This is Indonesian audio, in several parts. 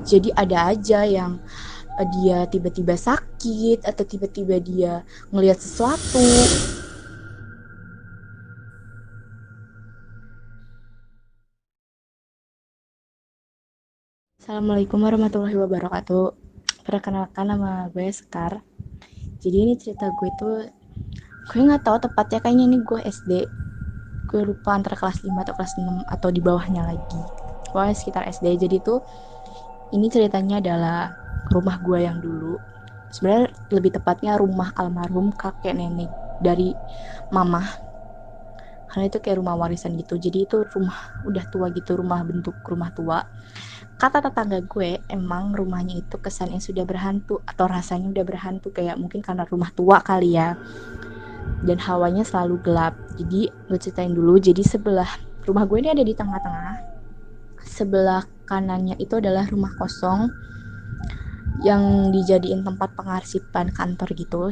Jadi ada aja yang dia tiba-tiba sakit atau tiba-tiba dia ngelihat sesuatu. Assalamualaikum warahmatullahi wabarakatuh. Perkenalkan, nama gue Sekar. Jadi ini cerita gue tuh, gue nggak tahu tepatnya, kayaknya ini gue SD. Gue lupa antara kelas 5 atau kelas 6 atau di bawahnya lagi. Pokoknya sekitar SD. Jadi tuh ini ceritanya adalah rumah gue yang dulu. Sebenarnya lebih tepatnya rumah almarhum kakek nenek dari mama, karena itu kayak rumah warisan gitu. Jadi itu rumah udah tua gitu, rumah bentuk rumah tua. Kata tetangga gue, emang rumahnya itu kesannya sudah berhantu atau rasanya udah berhantu, kayak mungkin karena rumah tua kali ya. Dan hawanya selalu gelap. Jadi gue ceritain dulu. Jadi sebelah rumah gue ini ada di tengah-tengah. Sebelah kanannya itu adalah rumah kosong yang dijadiin tempat pengarsipan kantor gitu.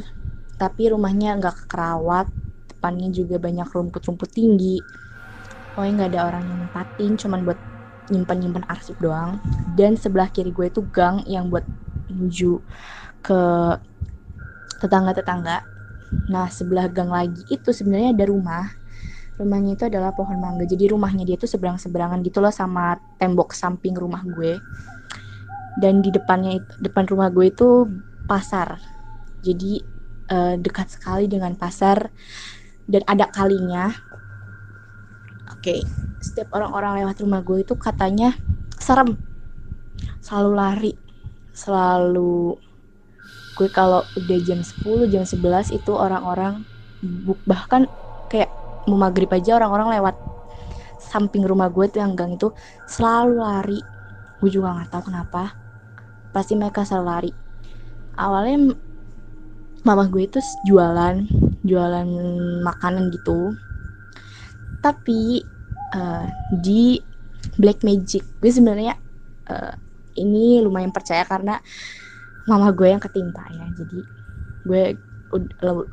Tapi rumahnya nggak kerawat, depannya juga banyak rumput-rumput tinggi. Pokoknya nggak ada orang yang nempatin, cuman buat nyimpan-nyimpan arsip doang. Dan sebelah kiri gue itu gang yang buat menuju ke tetangga-tetangga. Nah, sebelah gang lagi itu sebenarnya ada rumah. Rumahnya itu adalah pohon mangga. Jadi rumahnya dia tuh seberang-seberangan gitu loh sama tembok samping rumah gue. Dan di depan rumah gue itu pasar. Jadi dekat sekali dengan pasar dan ada kalinya. Oke, setiap orang-orang lewat rumah gue itu katanya serem, selalu lari, selalu. Gue kalau udah jam 10, jam 11 itu orang-orang, bahkan kayak mau maghrib aja orang-orang lewat samping rumah gue tuh yang gang itu selalu lari. Gue juga nggak tahu kenapa, pasti mereka selalu lari. Awalnya mama gue itu jualan jualan makanan gitu, tapi di black magic. Gue sebenarnya uh, ini lumayan percaya karena mama gue yang ketimpa ya, jadi gue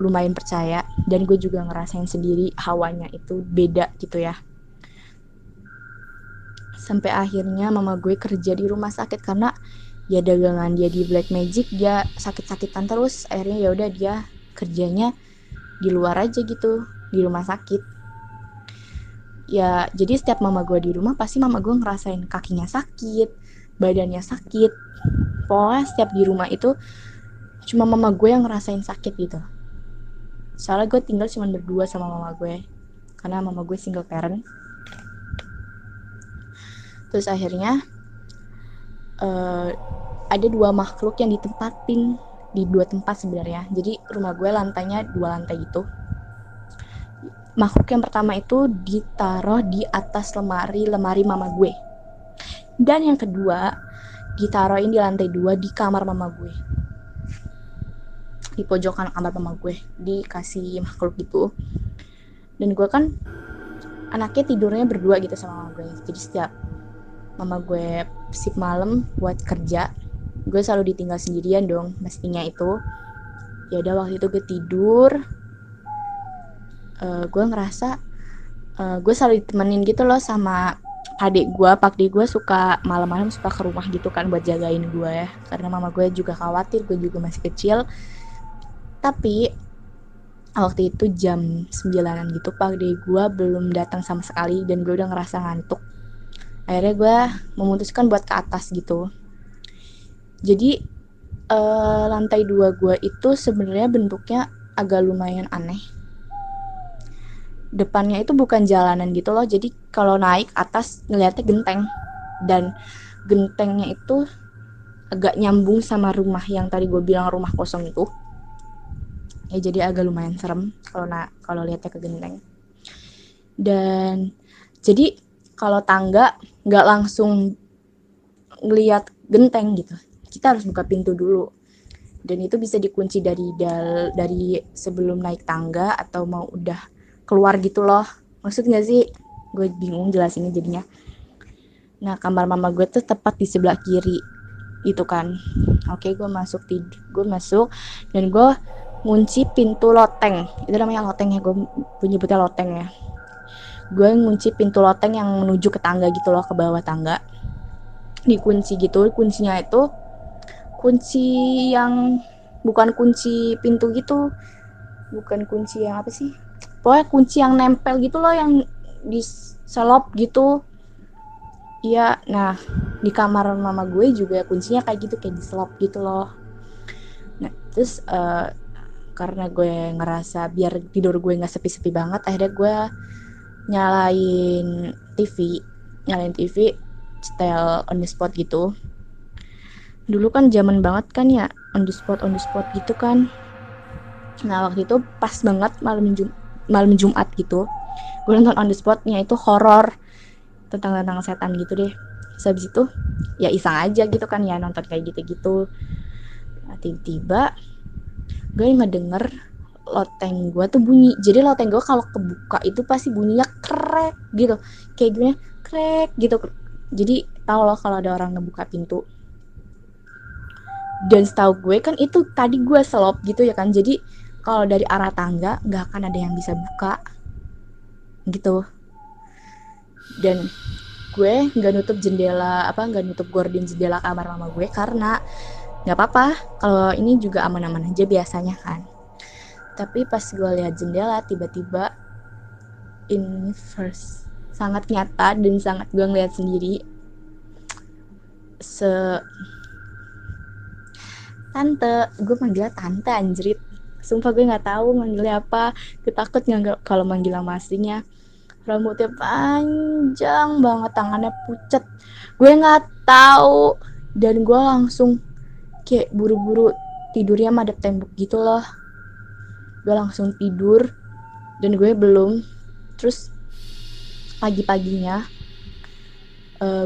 lumayan percaya. Dan gue juga ngerasain sendiri hawanya itu beda gitu ya. Sampai akhirnya mama gue kerja di rumah sakit karena ya dagangan dia di black magic, dia sakit-sakitan terus. Akhirnya ya udah dia kerjanya di luar aja gitu, di rumah sakit. Ya jadi setiap mama gue di rumah pasti mama gue ngerasain kakinya sakit, badannya sakit. Pokoknya setiap di rumah itu cuma mama gue yang ngerasain sakit gitu. Soalnya gue tinggal cuma berdua sama mama gue, karena mama gue single parent. Terus akhirnya uh, ada dua makhluk yang ditempatin di dua tempat sebenarnya. Jadi rumah gue lantainya dua lantai gitu. Makhluk yang pertama itu ditaruh di atas lemari mama gue. Dan yang kedua ditaruhin di lantai 2 di kamar mama gue. Di pojokan kamar mama gue dikasih makhluk gitu. Dan gue kan anaknya tidurnya berdua gitu sama mama gue. Jadi setiap mama gue sip malam buat kerja, gue selalu ditinggal sendirian dong mestinya itu. Ya udah, waktu itu gue tidur, gue ngerasa gue selalu ditemenin gitu loh sama adik gue. Pak dik gue suka malam-malam suka ke rumah gitu kan buat jagain gue ya, karena mama gue juga khawatir, gue juga masih kecil. Tapi waktu itu jam 9-an gitu, Pak dik gue belum datang sama sekali dan gue udah ngerasa ngantuk. Akhirnya gue memutuskan buat ke atas gitu. Jadi lantai 2 gue itu sebenarnya bentuknya agak lumayan aneh. Depannya itu bukan jalanan gitu loh, jadi kalau naik atas ngeliatnya genteng. Dan gentengnya itu agak nyambung sama rumah yang tadi gue bilang rumah kosong itu. Ya jadi agak lumayan serem kalau lihatnya ke genteng. Dan jadi kalau tangga nggak langsung ngeliat genteng gitu, kita harus buka pintu dulu. Dan itu bisa dikunci dari sebelum naik tangga atau mau udah keluar gitu loh. Maksud gak sih? Gue bingung jelasinnya jadinya. Nah, kamar mama gue tuh tepat di sebelah kiri itu kan. Oke, gue masuk dan gue ngunci pintu loteng. Itu namanya loteng ya, gue nyebutnya loteng ya. Gue ngunci pintu loteng yang menuju ke tangga gitu loh, ke bawah tangga. dikunci gitu. Kuncinya itu kunci yang bukan kunci pintu gitu, bukan kunci yang apa sih, pokoknya kunci yang nempel gitu loh, yang diselop gitu. Iya, nah di kamar mama gue juga kuncinya kayak gitu, kayak diselop gitu loh. Nah terus karena gue ngerasa biar tidur gue nggak sepi-sepi banget, akhirnya gue nyalain TV nyalain TV setel on the spot gitu. Dulu kan zaman banget kan ya, on the spot gitu kan. Nah waktu itu pas banget malam Jumat gitu, gue nonton on the spotnya itu horor tentang setan gitu deh. Terus habis itu ya iseng aja gitu kan ya nonton kayak gitu-gitu. Nah, tiba-tiba gue ngedenger loteng gue tuh bunyi. Jadi loteng gue kalau kebuka itu pasti bunyinya krek gitu, kayak gimana, krek gitu. Jadi tau loh kalau ada orang ngebuka pintu. Dan setahu gue kan itu tadi gue selop gitu ya kan, jadi kalau dari arah tangga nggak akan ada yang bisa buka gitu. Dan gue nggak nutup jendela, nggak nutup gorden jendela kamar mama gue karena nggak apa-apa, kalau ini juga aman-aman aja biasanya kan. Tapi pas gue lihat jendela, tiba-tiba in first sangat nyata dan sangat gue ngeliat sendiri tante, gue manggilnya tante anjrit, sumpah gue nggak tahu manggilnya apa. Gue takut nggak kalau manggil nama aslinya. Rambutnya panjang banget, tangannya pucet, gue nggak tahu. Dan gue langsung kayak buru-buru tidurnya madep tembok gitu loh. Gue langsung tidur dan gue belum. Terus pagi-paginya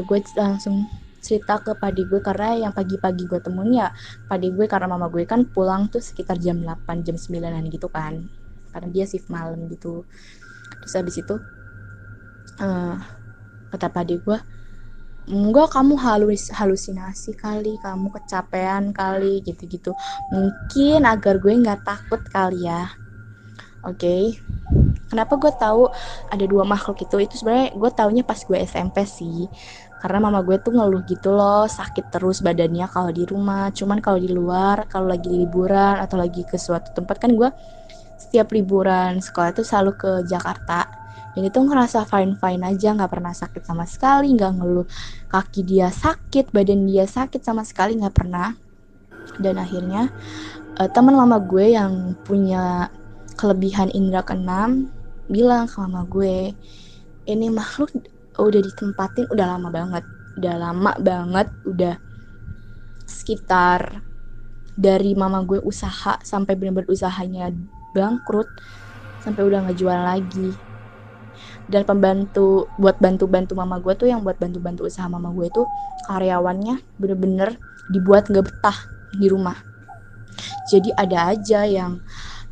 gue langsung cerita ke padi gue, karena yang pagi-pagi gue temuin ya padi gue, karena mama gue kan pulang tuh sekitar jam 8 jam 9 gitu kan, karena dia shift malam gitu. Terus habis itu kata padi gue, enggak, kamu halusinasi kali, kamu kecapean kali, gitu-gitu, mungkin agar gue nggak takut kali ya. Oke. Kenapa gue tahu ada dua makhluk itu sebenarnya gue taunya pas gue SMP sih, karena mama gue tuh ngeluh gitu loh, sakit terus badannya kalau di rumah. Cuman kalau di luar, kalau lagi liburan atau lagi ke suatu tempat, kan gue setiap liburan sekolah tuh selalu ke Jakarta, dan itu ngerasa fine aja, nggak pernah sakit sama sekali, nggak ngeluh kaki dia sakit, badan dia sakit, sama sekali nggak pernah. Dan akhirnya teman mama gue yang punya kelebihan indera keenam bilang ke mama gue, ini makhluk udah ditempatin udah lama banget, udah sekitar dari mama gue usaha sampai benar-benar usahanya bangkrut, sampai udah nggak jual lagi. Dan pembantu buat bantu mama gue tuh, yang buat bantu usaha mama gue tuh, karyawannya bener-bener dibuat nggak betah di rumah. Jadi ada aja yang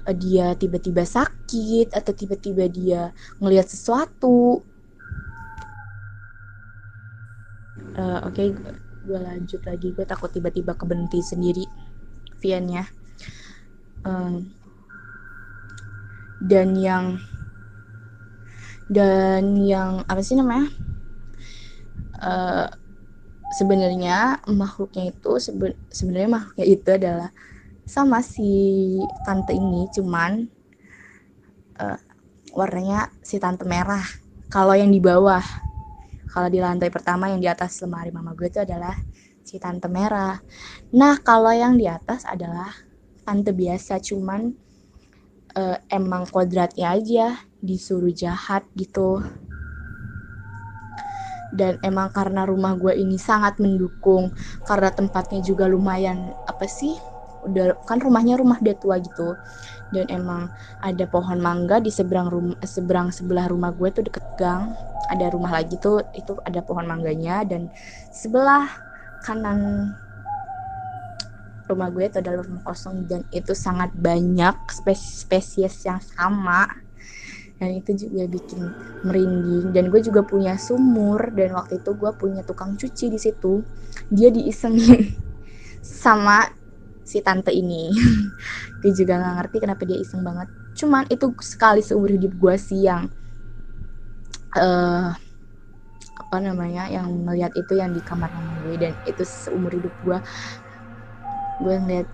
dia tiba-tiba sakit atau tiba-tiba dia ngelihat sesuatu. Oke, gue lanjut lagi. Gue takut tiba-tiba keberhenti sendiri VN-nya. Dan yang apa sih namanya? Sebenarnya makhluknya itu adalah sama si tante ini, cuman warnanya si tante merah. Kalau yang di bawah, kalau di lantai pertama yang di atas lemari mama gue itu adalah si tante merah. Nah kalau yang di atas adalah tante biasa, cuman emang kodratnya aja disuruh jahat gitu. Dan emang karena rumah gue ini sangat mendukung, karena tempatnya juga lumayan udah kan rumahnya rumah udah tua gitu, dan emang ada pohon mangga di sebelah rumah gue tuh, deket gang ada rumah lagi tuh, itu ada pohon mangganya, dan sebelah kanan rumah gue itu adalah rumah kosong, dan itu sangat banyak spesies yang sama, dan itu juga bikin merinding. Dan gue juga punya sumur, dan waktu itu gue punya tukang cuci di situ, dia diisengin sama si tante ini. Gue juga nggak ngerti kenapa dia iseng banget, cuman itu sekali seumur hidup gue sih yang yang ngeliat itu yang di kamar mama gue, dan itu seumur hidup gue ngeliat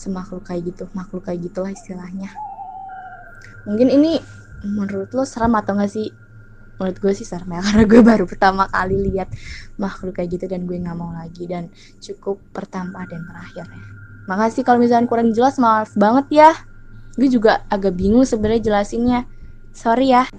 makhluk kayak gitulah istilahnya. Mungkin ini menurut lo serem atau enggak sih? Menurut gue sih serem ya, karena gue baru pertama kali lihat makhluk kayak gitu dan gue nggak mau lagi, dan cukup pertama dan terakhir ya. Makasih kalau misalnya kurang jelas, maaf banget ya. Gue juga agak bingung sebenarnya jelasinnya. Sorry ya.